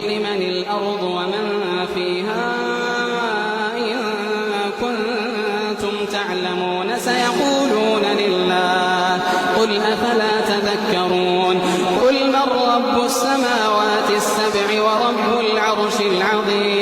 لمن الأرض ومن فيها إن كنتم تعلمون سيقولون لله قل أفلا تذكرون قل من رب السماوات السبع ورب العرش العظيم